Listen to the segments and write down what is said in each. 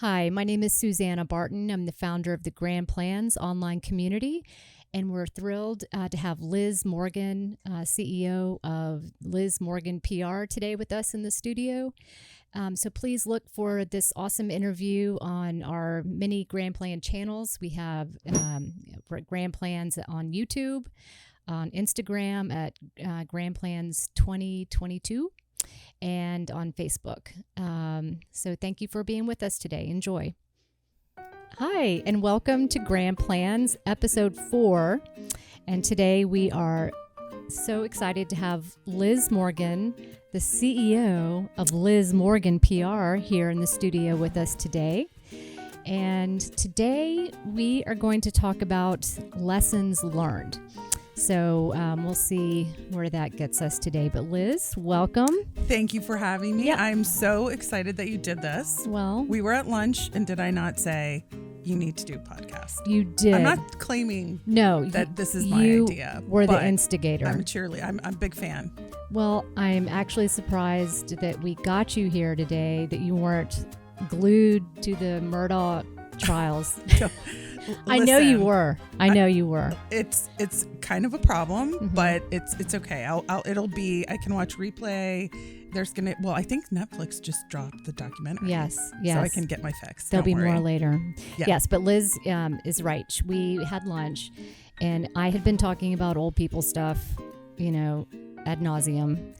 Hi, my name is Susanna Barton. I'm the founder of the Grand Plans online community, and we're thrilled to have Liz Morgan, CEO of Liz Morgan PR, today with us in the studio. So please look for this awesome interview on our many Grand Plan channels. We have Grand Plans on YouTube, on Instagram at Grand Plans 2022. And on Facebook. So thank you for being with us today. Enjoy. Hi, and welcome to Grand Plans, episode 4. And today we are so excited to have Liz Morgan, the CEO of Liz Morgan PR, here in the studio with us today. And today we are going to talk about lessons learned. So we'll see where that gets us today. But Liz, welcome. Thank you for having me. Yep. I'm so excited that you did this. Well, we were at lunch, and did I not say you need to do a podcast? You did. I'm not claiming that this is my idea. You were the instigator. I'm a cheerleader. I'm a big fan. Well, I'm actually surprised that we got you here today, that you weren't glued to the Murdoch trials. I know you were. I know you were. It's kind of a problem, but it's okay. It'll be. I can watch replay. I think Netflix just dropped the documentary. Yes. So I can get my fix. There'll be more later. Yeah. Yes, but Liz is right. We had lunch, and I had been talking about old people stuff, ad nauseum.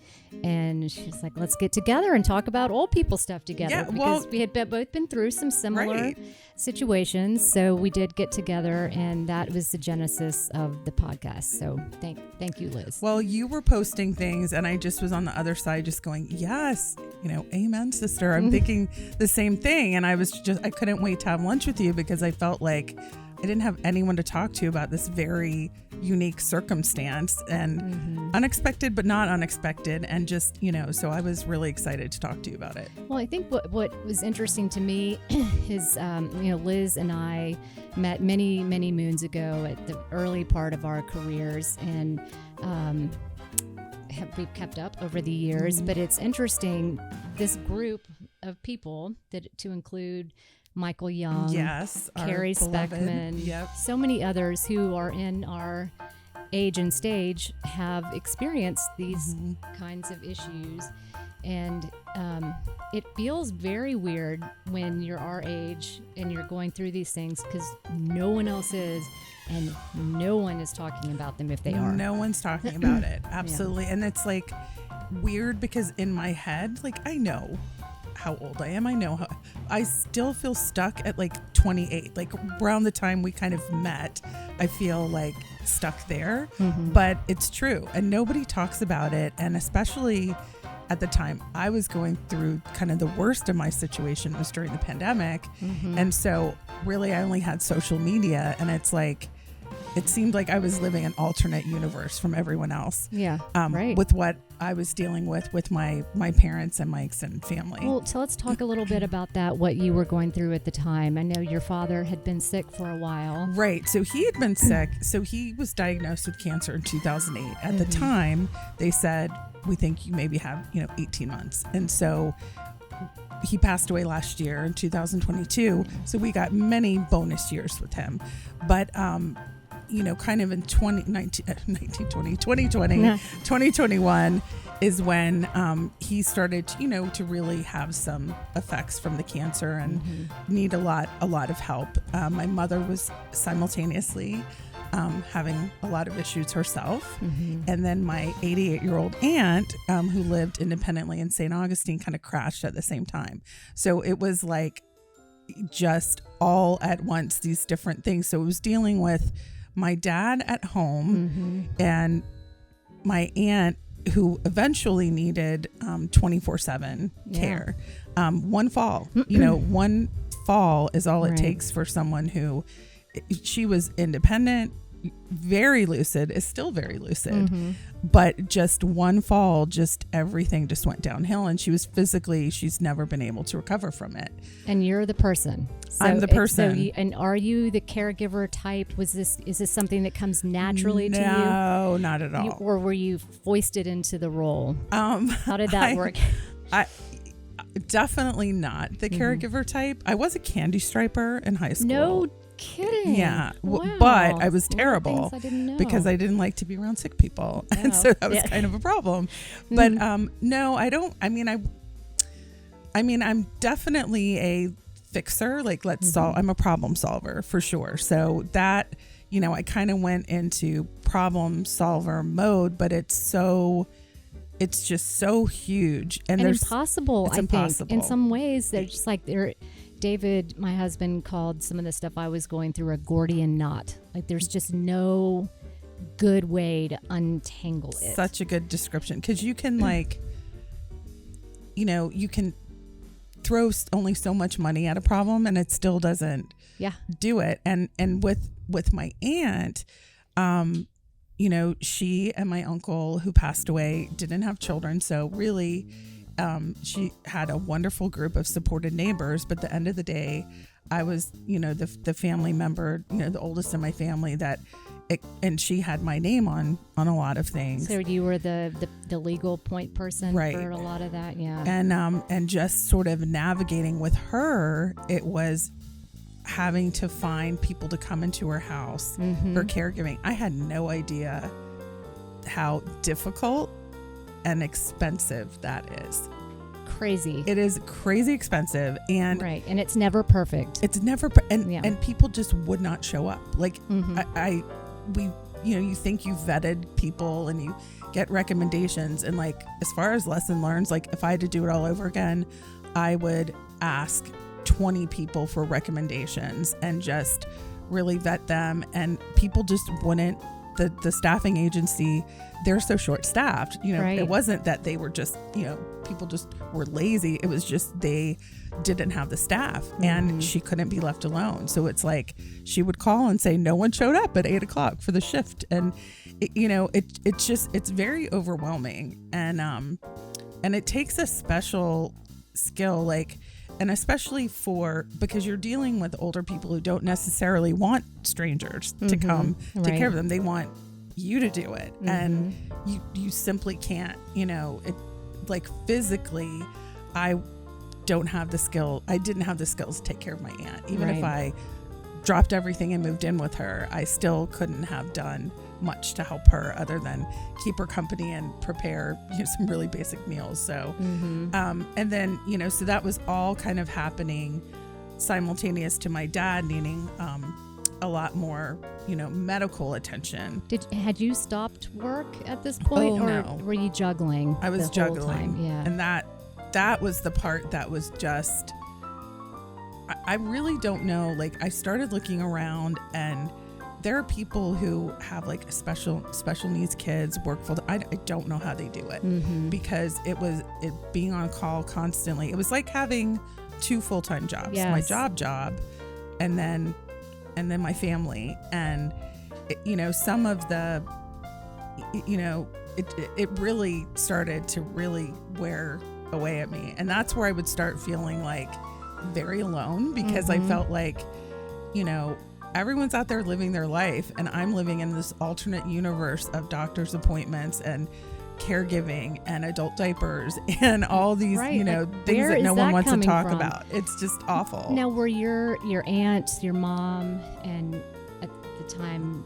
And she's like, let's get together and talk about old people stuff together, because we had both been through some similar situations. So we did get together, and that was the genesis of the podcast. So thank you, Liz. Well, you were posting things, and I just was on the other side just going, yes, amen, sister. I'm thinking the same thing. And I couldn't wait to have lunch with you, because I felt like I didn't have anyone to talk to about this very unique circumstance, and unexpected, but not unexpected. And just, so I was really excited to talk to you about it. Well, I think what was interesting to me is, Liz and I met many, many moons ago at the early part of our careers, and we've kept up over the years. But it's interesting, this group of people, to include Michael Young, yes, Carrie Speckman, so many others who are in our age and stage have experienced these kinds of issues. And it feels very weird when you're our age and you're going through these things, because no one else is, and no one is talking about them if they are. No one's talking about it. Absolutely. Yeah. And it's like weird, because in my head, I know how old I am. I know how I still feel stuck at 28, around the time we kind of met. I feel stuck there, but it's true, and nobody talks about it. And especially at the time I was going through kind of the worst of my situation was during the pandemic. And so really I only had social media, and it seemed like I was living an alternate universe from everyone else. Yeah. With what I was dealing with my parents and my extended family. Well, so let's talk a little bit about that, what you were going through at the time. I know your father had been sick for a while. Right. So he had been sick. So he was diagnosed with cancer in 2008. At the time, they said, we think you maybe have, 18 months. And so he passed away last year in 2022. So we got many bonus years with him. But, kind of in 2021 is when he started, to really have some effects from the cancer and need a lot of help. My mother was simultaneously having a lot of issues herself. And then my 88-year-old aunt, who lived independently in St. Augustine, kind of crashed at the same time. So it was just all at once, these different things. So it was dealing with my dad at home and my aunt, who eventually needed 24/7 care. One fall, one fall is all it takes for someone who, she was independent, very lucid, is still very lucid, but just one fall, just everything just went downhill, and she's never been able to recover from it. And you're the person. I'm the person. And are you the caregiver type? Is this something that comes naturally to you? No, not at all. Or were you foisted into the role? How did that work? definitely not the caregiver type. I was a candy striper in high school. No kidding. Yeah. Wow. But I was A lot of terrible things I didn't know. because I didn't like to be around sick people. And so that was kind of a problem. But no, I don't. I mean, I'm definitely a fixer. Like, let's solve. I'm a problem solver for sure. So that, I kind of went into problem solver mode, but it's just so huge and impossible. It's I impossible. think in some ways they're just like David, my husband, called some of the stuff I was going through a Gordian knot. Like, there's just no good way to untangle it. Such a good description, because you can you can throw only so much money at a problem and it still doesn't do it. And with my aunt, she and my uncle who passed away didn't have children, so really she had a wonderful group of supported neighbors. But at the end of the day, I was the family member, the oldest in my family and she had my name on a lot of things. So you were the legal point person for a lot of that. Yeah. And just sort of navigating with her, it was having to find people to come into her house for caregiving. I had no idea how difficult and expensive that is. Crazy. It is crazy expensive, and and it's never perfect. It's never and people just would not show up. Like you think you vetted people and you get recommendations, and like as far as lesson learns, like if I had to do it all over again, I would ask 20 people for recommendations and just really vet them, and people just wouldn't. The staffing agency, they're so short staffed, it wasn't that they were just, people just were lazy. It was just they didn't have the staff and she couldn't be left alone. So it's like she would call and say no one showed up at 8:00 for the shift, and it's very overwhelming, and it takes a special skill, and especially because you're dealing with older people who don't necessarily want strangers to come take care of them. They want you to do it. And you simply can't, physically, I don't have the skill. I didn't have the skills to take care of my aunt. Even if I dropped everything and moved in with her, I still couldn't have done much to help her other than keep her company and prepare some really basic meals. So and then so that was all kind of happening simultaneous to my dad needing a lot more medical attention. Had you stopped work at this point, or no. were you juggling? I was juggling. Time? Yeah. And that was the part that was just I really don't know. Like, I started looking around, and there are people who have like special needs kids, work full. I don't know how they do it because it being on call constantly. It was like having 2 full-time jobs. Yes. My job, and then my family, and some of the it really started to really wear away at me, and that's where I would start feeling like very alone, because I felt like everyone's out there living their life, and I'm living in this alternate universe of doctor's appointments and caregiving and adult diapers and all these things that no one wants to talk about. It's just awful. Now, were your aunt, your mom, and at the time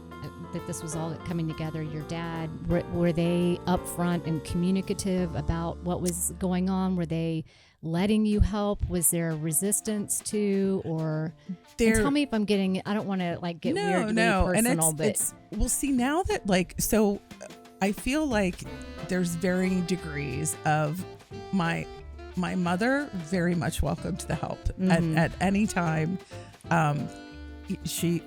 that this was all coming together, your dad, were they upfront and communicative about what was going on? Were they letting you help? Was there resistance to, or tell me if I'm getting, I don't want to get weirdly personal, and but it's we'll see now that so I feel like there's varying degrees of my mother very much welcomed the help at any time. She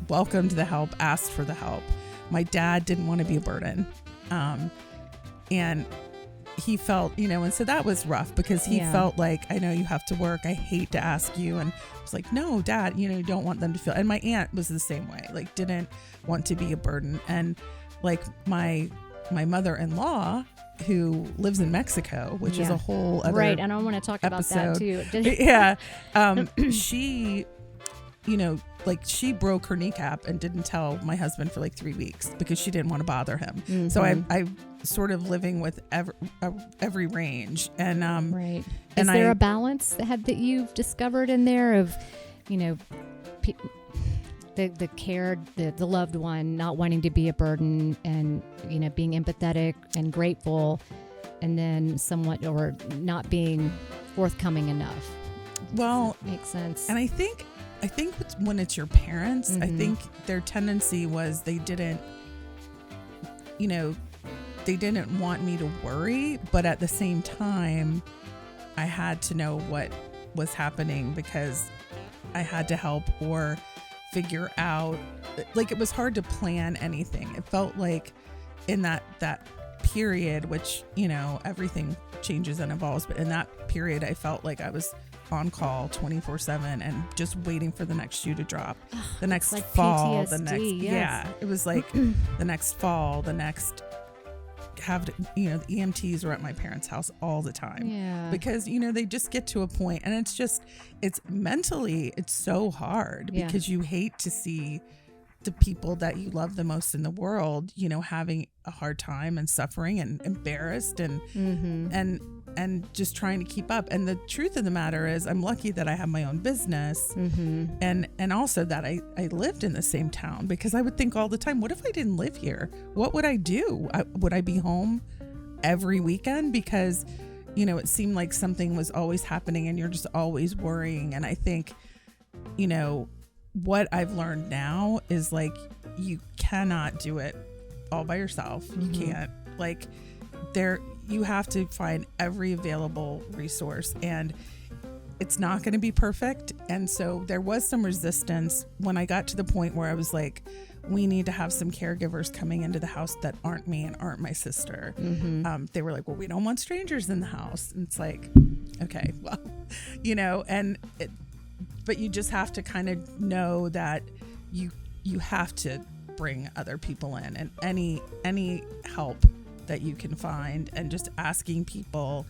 welcomed the help, asked for the help. My dad didn't want to be a burden, and he felt, and so that was rough, because he felt like, I know you have to work, I hate to ask you. And I was like, no, Dad, you don't want them to feel. And my aunt was the same way, didn't want to be a burden. And my mother-in-law, who lives in Mexico, which is a whole other and I want to talk episode about that too. Yeah. like she broke her kneecap and didn't tell my husband for like 3 weeks because she didn't want to bother him. So I sort of living with every range. And right. Is there a balance that you've discovered in there of, the care, the loved one not wanting to be a burden and, being empathetic and grateful, and then somewhat, or not being forthcoming enough? Well, makes sense. And I think when it's your parents, I think their tendency was they didn't want me to worry, but at the same time, I had to know what was happening because I had to help or figure out, like, it was hard to plan anything. It felt like in that period, which, everything changes and evolves, but in that period, I felt like I was on call 24/7 and just waiting for the next shoe to drop, the next like fall, PTSD, the next, yes. it was like the next fall, the next the EMTs were at my parents' house all the time because, they just get to a point and it's mentally, it's so hard because you hate to see the people that you love the most in the world, having a hard time and suffering and embarrassed and just trying to keep up. And the truth of the matter is I'm lucky that I have my own business and also that I lived in the same town, because I would think all the time, what if I didn't live here? What would I do? Would I be home every weekend? Because, it seemed like something was always happening and you're just always worrying. And I think, what I've learned now is like, you cannot do it all by yourself. You can't, like, you have to find every available resource, and it's not going to be perfect. And so there was some resistance when I got to the point where I was like, we need to have some caregivers coming into the house that aren't me and aren't my sister. They were like, well, we don't want strangers in the house. And it's like, okay, well, but you just have to kind of know that you have to bring other people in, and any help that you can find, and just asking people.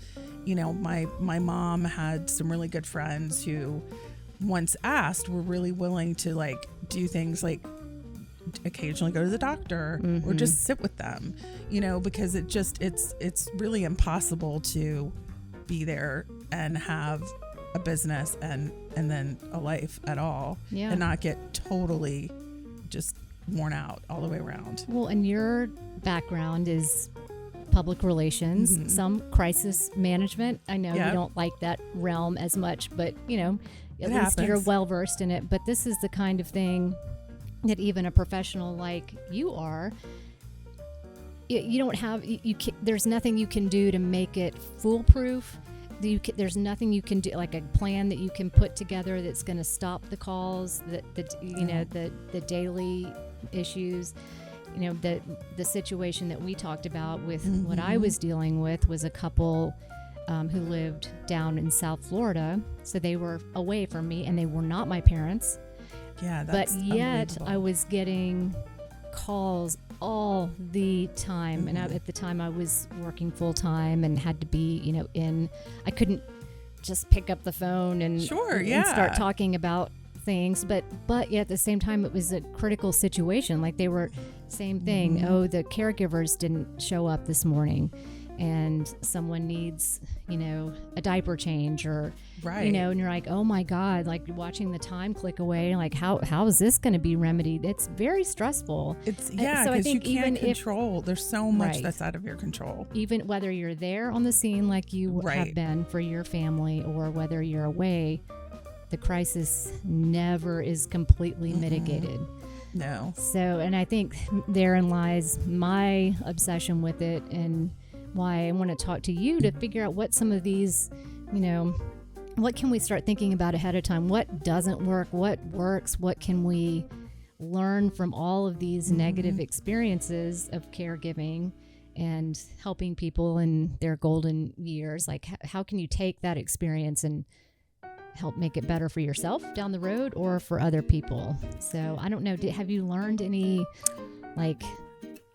My mom had some really good friends who, once asked, were really willing to like do things like occasionally go to the doctor or just sit with them, because it's really impossible to be there and have a business and then a life at all and not get totally just worn out all the way around. Well, and your background is public relations, some crisis management. I know you don't like that realm as much, but at least happens. You're well versed in it. But this is the kind of thing that even a professional like you are, you don't have, there's nothing you can do to make it foolproof. There's nothing you can do, like a plan that you can put together that's going to stop the calls, the daily issues. The situation that we talked about with what I was dealing with was a couple who lived down in South Florida. So they were away from me and they were not my parents. Yeah, that's but yet I was getting calls all the time. And at the time I was working full time and had to be, I couldn't just pick up the phone and start talking about things, but yet at the same time it was a critical situation. Like they were same thing. The caregivers didn't show up this morning and someone needs a diaper change or and you're like, oh my God, like watching the time click away, like how is this going to be remedied? It's very stressful. It's so I think you can't control, there's so much that's out of your control, even whether you're there on the scene like you have been for your family or whether you're away. The crisis never is completely mitigated. No. So, and I think therein lies my obsession with it and why I want to talk to you to figure out what some of these, what can we start thinking about ahead of time? What doesn't work? What works? What can we learn from all of these negative experiences of caregiving and helping people in their golden years? Like, how can you take that experience and help make it better for yourself down the road or for other people? So I don't know. Have you learned any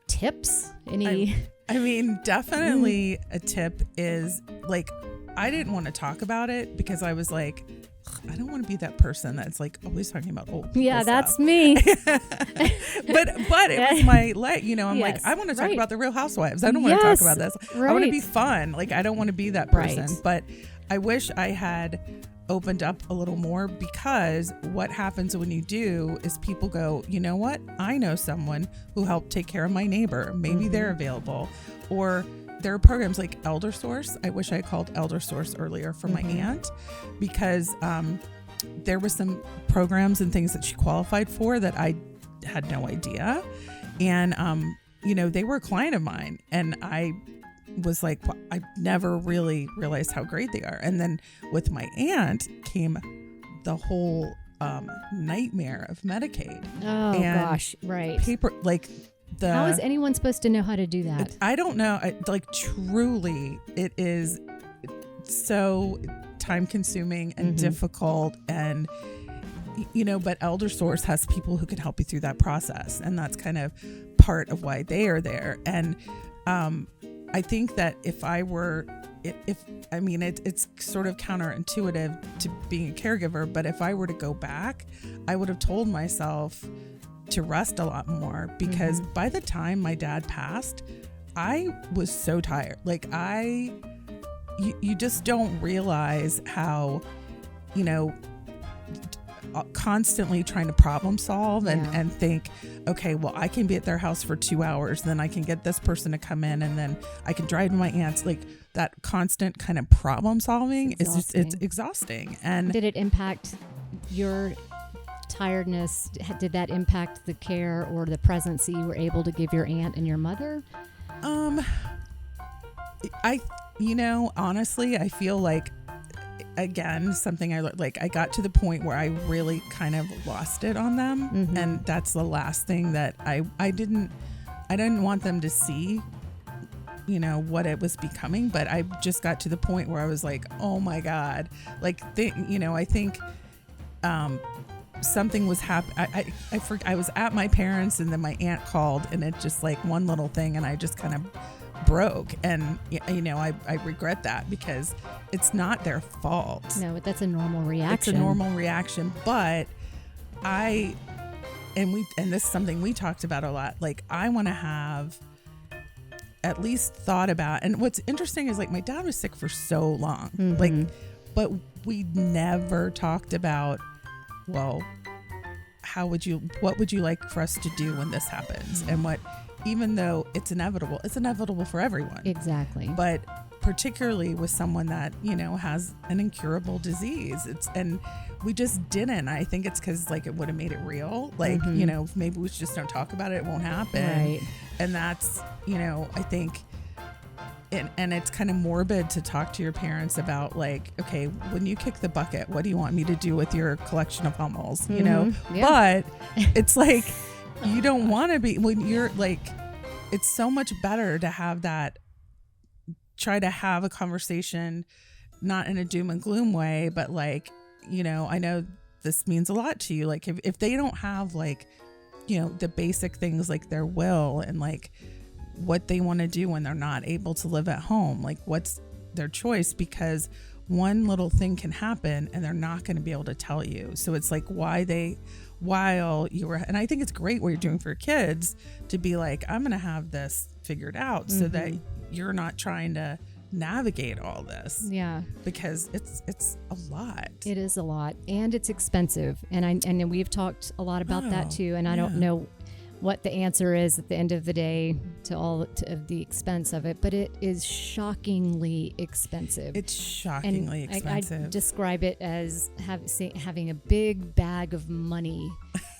tips? I mean, definitely a tip is like, I didn't want to talk about it because I was like, I don't want to be that person that's like always talking about old people Yeah, stuff. that's me. but it was my I'm Yes, like, I want to talk right. about the Real Housewives. I don't want to talk Yes, about this. I want to right. be fun. Like, I don't want to be that person. Right. But I wish I had opened up a little more, because what happens when you do is people go, you know what? I know someone who helped take care of my neighbor. Maybe they're available. Or there are programs like Elder Source. I wish I called Elder Source earlier for my aunt, because there was some programs and things that she qualified for that I had no idea. And, they were a client of mine, and I was like, well, I never really realized how great they are. And then with my aunt came the whole nightmare of Medicaid. Oh, and gosh. Right. paper, like the, How is anyone supposed to know how to do that? I don't know. Truly, it is so time consuming and difficult. And, but Elder Source has people who can help you through that process. And that's kind of part of why they are there. And, I think that if I were, it's sort of counterintuitive to being a caregiver, but if I were to go back, I would have told myself to rest a lot more, because by the time my dad passed, I was so tired. Like you just don't realize how, constantly trying to problem solve and think, okay, well, I can be at their house for 2 hours, then I can get this person to come in, and then I can drive to my aunt's. Like, that constant kind of problem solving it's exhausting. And did it impact your tiredness? Did that impact the care or the presence that you were able to give your aunt and your mother? Honestly, I feel like, again, something I got to the point where I really kind of lost it on them. And that's the last thing that I didn't want them to see, what it was becoming. But I just got to the point where I was like, oh my God, like, I think, something was happening. I was at my parents', and then my aunt called, and it just like one little thing, and I just kind of broke. And I regret that, because it's not their fault. No, that's a normal reaction. It's a normal reaction. But and this is something we talked about a lot. Like, I want to have at least thought about, and what's interesting is, like, my dad was sick for so long, but we never talked about, well, what would you like for us to do when this happens? And even though it's inevitable for everyone. Exactly. But particularly with someone that, has an incurable disease, and we just didn't. I think it's because, like, it would have made it real. Like, maybe we just don't talk about it. It won't happen. Right. And that's, I think, and it's kind of morbid to talk to your parents about, like, okay, when you kick the bucket, what do you want me to do with your collection of Hummels? Yeah. But it's like, you don't want to be, when you're like, it's so much better to have that, try to have a conversation, not in a doom and gloom way, but like, I know this means a lot to you. Like, if they don't have, like, the basic things like their will and like what they want to do when they're not able to live at home, like, what's their choice? Because one little thing can happen and they're not going to be able to tell you. So it's like, while you were, and I think it's great what you're doing for your kids to be like, I'm going to have this figured out so that you're not trying to navigate all this. Yeah. Because it's a lot. It is a lot, and it's expensive. And we've talked a lot about that too. And I don't know what the answer is at the end of the day to all of the expense of it, but it is shockingly expensive. It's shockingly expensive. I describe it as having a big bag of money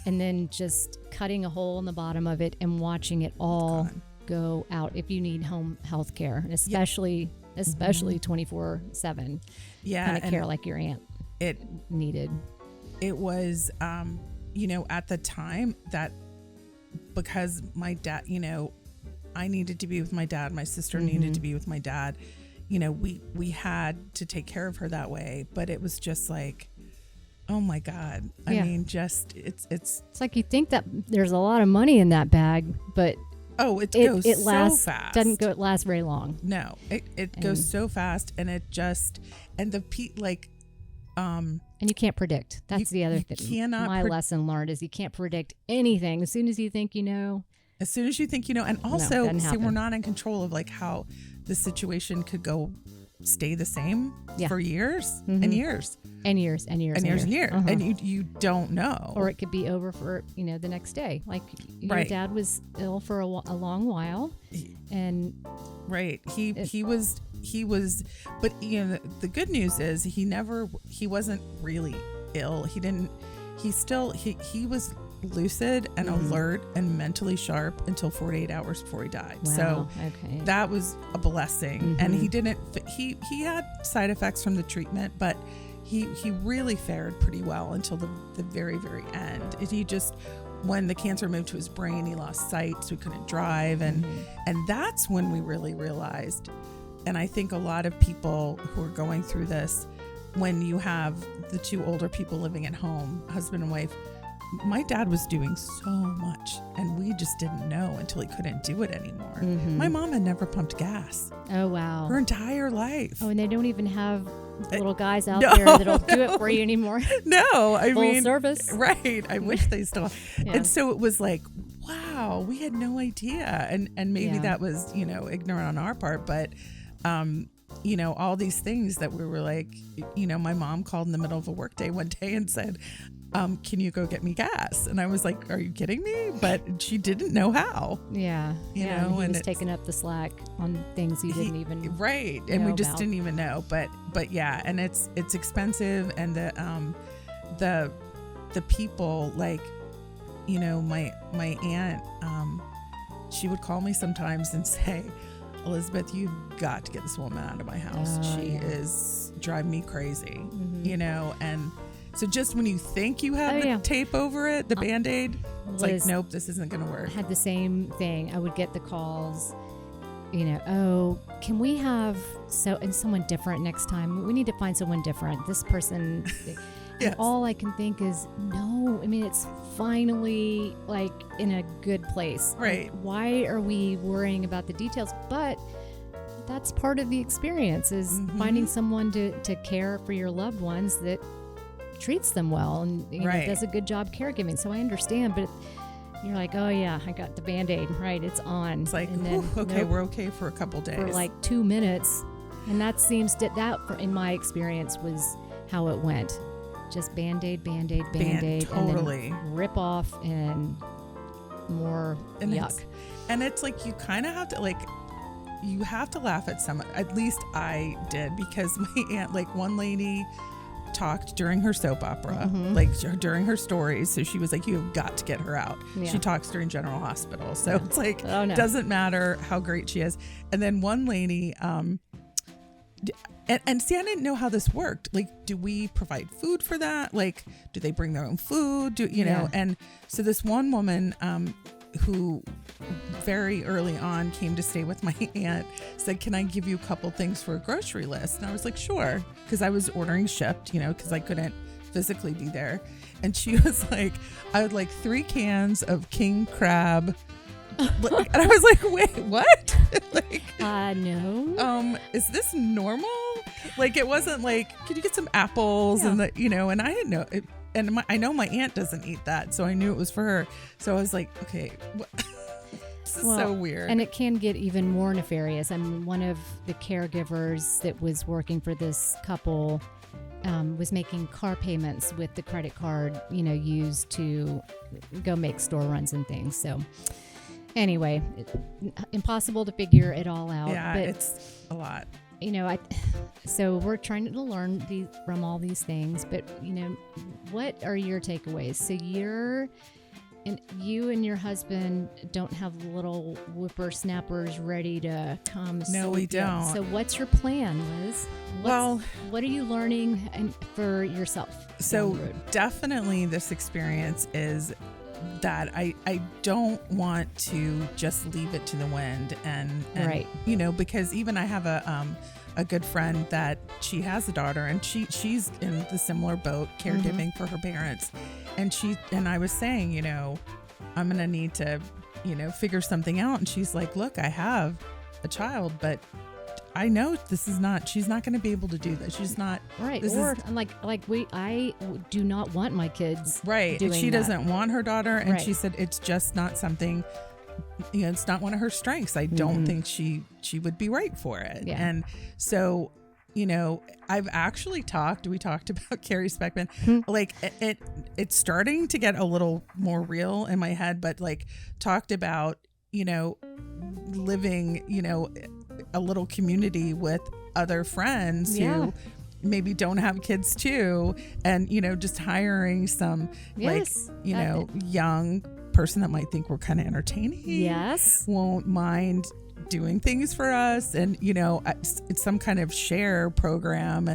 and then just cutting a hole in the bottom of it and watching it all go out if you need home health care, and especially 24/7 kind of care like your aunt needed. It was, at the time that, because my dad, I needed to be with my dad, my sister needed to be with my dad, we had to take care of her that way. But it was just like, oh my God. I mean, just, it's like, you think that there's a lot of money in that bag, but it lasts so fast. It lasts very long. No, it goes so fast, and it just, and And you can't predict. That's the other thing. My lesson learned is you can't predict anything. As soon as you think you know. As soon as you think you know. And also, we're not in control of like how the situation could stay the same for years and years. And years and years and years and years. And you don't know. Or it could be over for, the next day. Like your dad was ill for a long while. And right. He was, but the good news is he wasn't really ill. He was lucid and alert and mentally sharp until 48 hours before he died. Wow. So that was a blessing. And he had side effects from the treatment, but he really fared pretty well until the very, very end. When the cancer moved to his brain, he lost sight, so he couldn't drive. And that's when we really realized, and I think a lot of people who are going through this, when you have the two older people living at home, husband and wife, my dad was doing so much and we just didn't know until he couldn't do it anymore. My mom had never pumped gas. Oh, wow. Her entire life. Oh, and they don't even have little guys out there that'll do it for you anymore. No, I Full mean, service. Right. I wish they still. And so it was like, wow, we had no idea. And maybe that was, ignorant on our part, but, all these things that we were like, my mom called in the middle of a workday one day and said, can you go get me gas? And I was like, are you kidding me? But she didn't know how. Yeah. You know, and he and was taking up the slack on things you didn't even and we just didn't even know. But yeah, and it's expensive, and the people, like, my aunt, she would call me sometimes and say, Elizabeth, you've got to get this woman out of my house. She is driving me crazy, and so just when you think you have the tape over it, the Band-Aid, it's like, nope, this isn't going to work. I had the same thing. I would get the calls, can we have someone different next time? We need to find someone different. This person, yes. All I can think is, no, I mean, it's finally like in a good place. Right. Like, why are we worrying about the details? But that's part of the experience, is finding someone to care for your loved ones that treats them well and does a good job caregiving. So I understand, but you're like, oh yeah, I got the Band-Aid, right? It's on. It's like, and then, okay, we're okay for a couple days. For like 2 minutes. And that seems in my experience, was how it went. Just Band-Aid, Band-Aid, Band-Aid. Totally. And then rip off and more yuck. And it's like, you kind of have to, like, you have to laugh at some, at least I did, because my aunt, like, one lady talked during her soap opera, like during her stories. So she was like, you've got to get her out. Yeah. She talks during General Hospital. So it's like, doesn't matter how great she is. And then one lady, and see, I didn't know how this worked. Like, do we provide food for that? Like, do they bring their own food? And so this one woman, who very early on came to stay with my aunt, said, can I give you a couple things for a grocery list? And I was like, sure. Because I was ordering shipped, because I couldn't physically be there. And she was like, I would like 3 cans of king crab. And I was like, wait, what? Like, no. Is this normal? Like, it wasn't like, could you get some apples? And and I didn't know it. And I know my aunt doesn't eat that, so I knew it was for her. So I was like, okay, this is so weird. And it can get even more nefarious. I mean, one of the caregivers that was working for this couple was making car payments with the credit card, used to go make store runs and things. So anyway, impossible to figure it all out. Yeah, but it's a lot. So we're trying to learn from all these things, but what are your takeaways? So you and your husband don't have little whippersnappers ready to come. No, we don't. So what's your plan, Liz? What are you learning for yourself? So definitely this experience is that I don't want to just leave it to the wind and right. Because even I have a good friend that she has a daughter, and she's in the similar boat, caregiving for her parents, and I was saying, I'm gonna need to figure something out, and she's like, look, I have a child, but I know she's not going to be able to do this. She's not. Right. This Or is, I do not want my kids. right. Doing She that. doesn't want her daughter. And Right. she said, it's just not something, it's not one of her strengths. I don't think she would be right for it. Yeah. And so, I've actually we talked about Carrie Speckman, like it's starting to get a little more real in my head, but like talked about, living, a little community with other friends who maybe don't have kids too. And, just hiring some Yes. young person that might think we're kind of entertaining. Yes. Won't mind doing things for us, and it's some kind of share program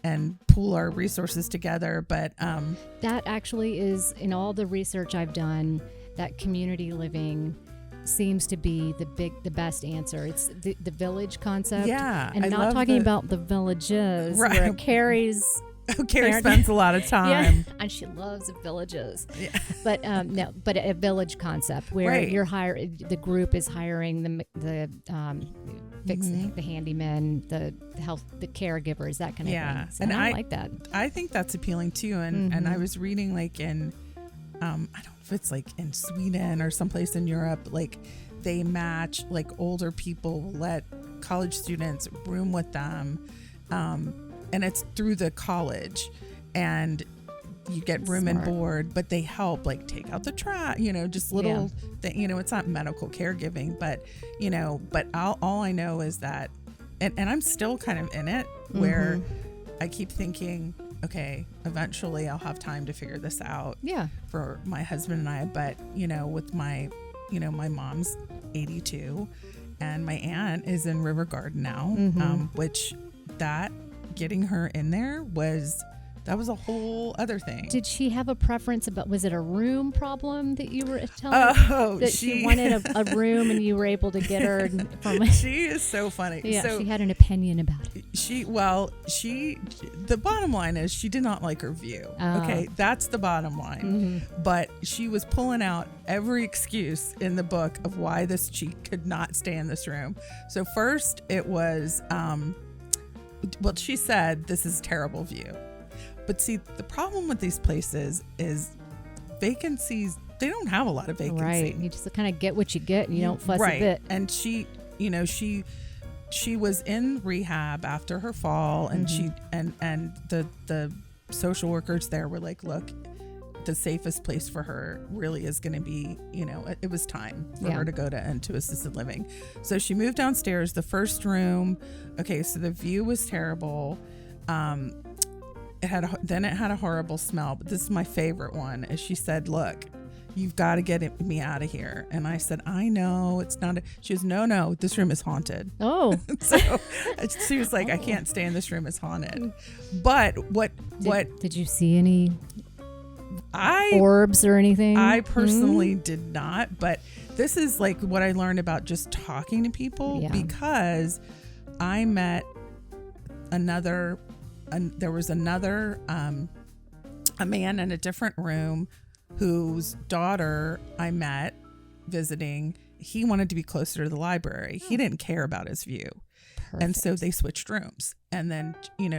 and pool our resources together. But that actually is, in all the research I've done, that community living seems to be the best answer. It's the village concept. Yeah, and I not love talking about the villages, Right. where Carrie's Carrie spends a lot of time. and she loves villages. Yeah. But no, but a village concept where Right. the group is hiring the the handymen, the health, the caregivers, that kind of Yeah. thing. So And I I- like that. I think that's appealing too. And I was reading like in I don't know if it's like in Sweden or someplace in Europe, like they match like older people, let college students room with them, and it's through the college, and you get room and Smart. board, but they help like take out the trash, just little it's not medical caregiving, but but all I know is that, and I'm still kind of in it where I keep thinking, okay, eventually I'll have time to figure this out Yeah. for my husband and I. But, with my, my mom's 82 and my aunt is in River Garden now, which getting her in there that was a whole other thing. Did she have a preference about, was it a room problem that you were telling me? Oh, That she wanted a room and you were able to get her from she is so funny. Yeah, So she had an opinion about it. The bottom line is she did not like her view. Okay, that's the bottom line. But she was pulling out every excuse in the book of why she could not stay in this room. So first it was, she said, this is a terrible view. But see, the problem with these places is vacancies, they don't have a lot of vacancy. Right. You just kind of get what you get and you don't fuss a bit. And she was in rehab after her fall, and the social workers there were like, look, the safest place for her really is going to be, it was time for her to go into assisted living. So she moved downstairs, the first room. Okay, so the view was terrible. It had a horrible smell, but this is my favorite one. Is she said, look, you've got to get me out of here. And I said, I know it's not. She goes, no, this room is haunted. Oh. So she was like, I can't stay in this room. It's haunted. But Did you see any I orbs or anything? I personally did not, but this is like what I learned about just talking to people, because I met there was another a man in a different room whose daughter I met visiting. He wanted to be closer to the library. He didn't care about his view. Perfect. And so they switched rooms. And then,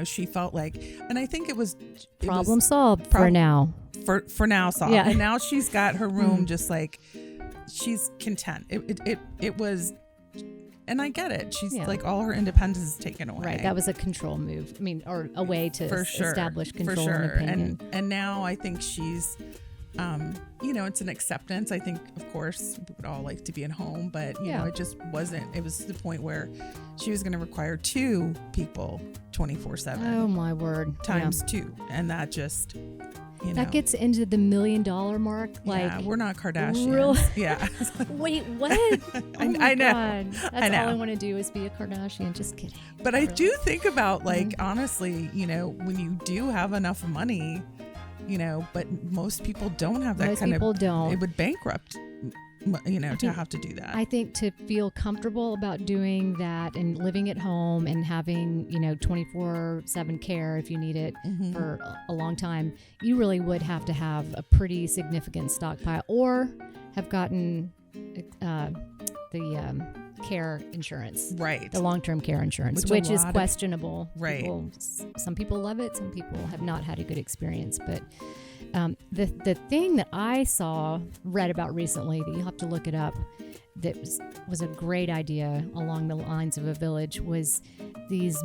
she felt like, and I think it was Problem solved for now. For now solved. Yeah. And now she's got her room just like, she's content. It was, and I get it. She's like, all her independence is taken away. Right. That was a control move. I mean, or a way to establish control and opinion. And now I think she's, it's an acceptance. I think, of course, we would all like to be at home, but it just wasn't. It was to the point where she was going to require 2 people 24/7. Oh my word! Times 2, and that just. That gets into the $1 million mark. Like, we're not Kardashians. Really? Yeah. Wait, what? I know. God. That's all I want to do is be a Kardashian. Just kidding. But I do think about, like, honestly, when you do have enough money, but most people don't have that kind of. Most people don't. It would bankrupt, to have to do that. I think to feel comfortable about doing that and living at home and having, 24/7 care if you need it for a long time, you really would have to have a pretty significant stockpile, or have gotten the care insurance. Right. The long-term care insurance, Which which a is lot of- questionable. Right. Some people love it. Some people have not had a good experience. But the thing that I read about recently, that you'll have to look it up, that was a great idea along the lines of a village, was these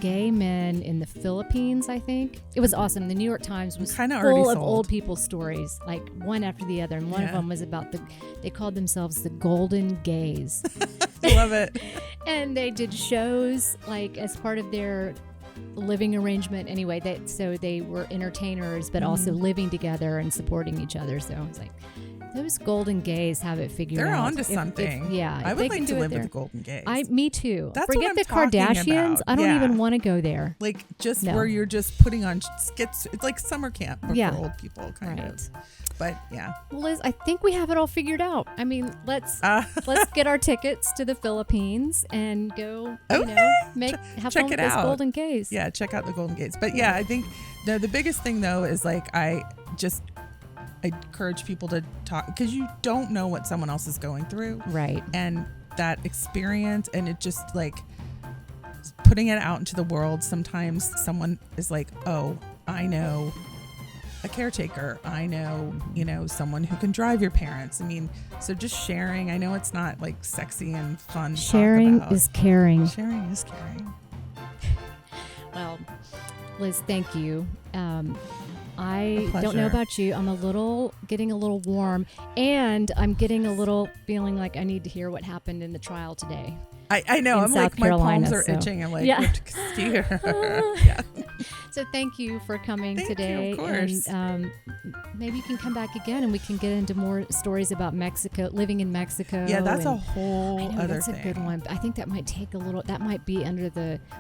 gay men in the Philippines, I think. It was awesome. The New York Times was Kinda already full of sold. old people stories, like one after the other. And one of Yeah. them was about they called themselves the Golden Gays. Love it. And they did shows like as part of their living arrangement anyway. So they were entertainers, but also living together and supporting each other. So I was like, those Golden Gays have it figured They're out. onto something. Yeah, I if they would can like to do it live there. with the Golden Gays. Me too. That's what Forget I'm the talking Kardashians. about. I don't Yeah. even want to go there. Like just No. where you're just putting on skits. It's like summer camp but Yeah. for old people, kind Right. of. But yeah. Well, Liz, I think we have it all figured out. I mean, let's get our tickets to the Philippines and go. Okay. Have Check fun with it those out. Golden Gays. Yeah, check out the Golden Gates. But yeah, I think the biggest thing though is like I encourage people to talk, because you don't know what someone else is going through. Right. And that experience, and it just like putting it out into the world. Sometimes someone is like, oh, I know a caretaker. I know, someone who can drive your parents. I mean, so just sharing. I know it's not like sexy and fun. Sharing to talk about. is caring. Sharing is caring. Well, Liz, thank you. I A don't know pleasure. about you. I'm getting a little warm, and I'm getting a little feeling like I need to hear what happened in the trial today. I know. in I'm South like, my Carolina, palms are so- itching. I'm like, Yeah. we have to see her. Yeah. So thank you for coming Thank you, today. of course. And maybe you can come back again and we can get into more stories about Mexico, living in Mexico. Yeah, that's a and- whole I know, other that's thing. a good one. But I think that might take that might be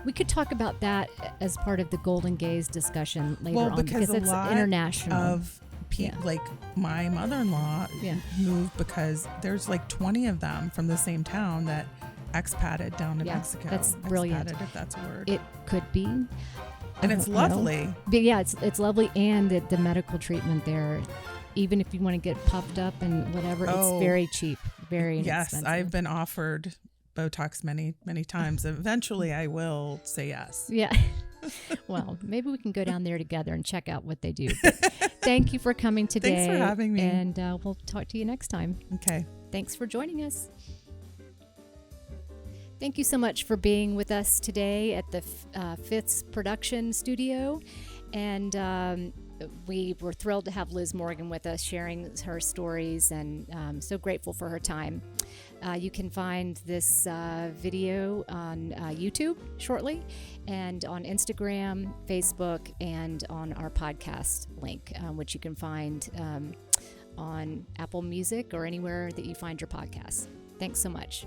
we could talk about that as part of the Golden Gays discussion later Well, on, because a it's lot international. of people, Yeah. like my mother-in-law Yeah. moved because there's like 20 of them from the same town that expatted down to Yeah, Mexico. that's brilliant. Expatted, if that's a word. It could be. And it's I don't know. lovely. But yeah, it's lovely, and the medical treatment there, even if you want to get puffed up and whatever, Oh. it's very cheap, very Yes, inexpensive. I've been offered Botox many, many times. Eventually I will say yes. Yeah. Well, maybe we can go down there together and check out what they do. But thank you for coming today. Thanks for having me. And we'll talk to you next time. Okay. Thanks for joining us. Thank you so much for being with us today at the Fifth's production studio. And we were thrilled to have Liz Morgan with us, sharing her stories, and so grateful for her time. You can find this video on YouTube shortly, and on Instagram, Facebook, and on our podcast link, which you can find on Apple Music or anywhere that you find your podcasts. Thanks so much.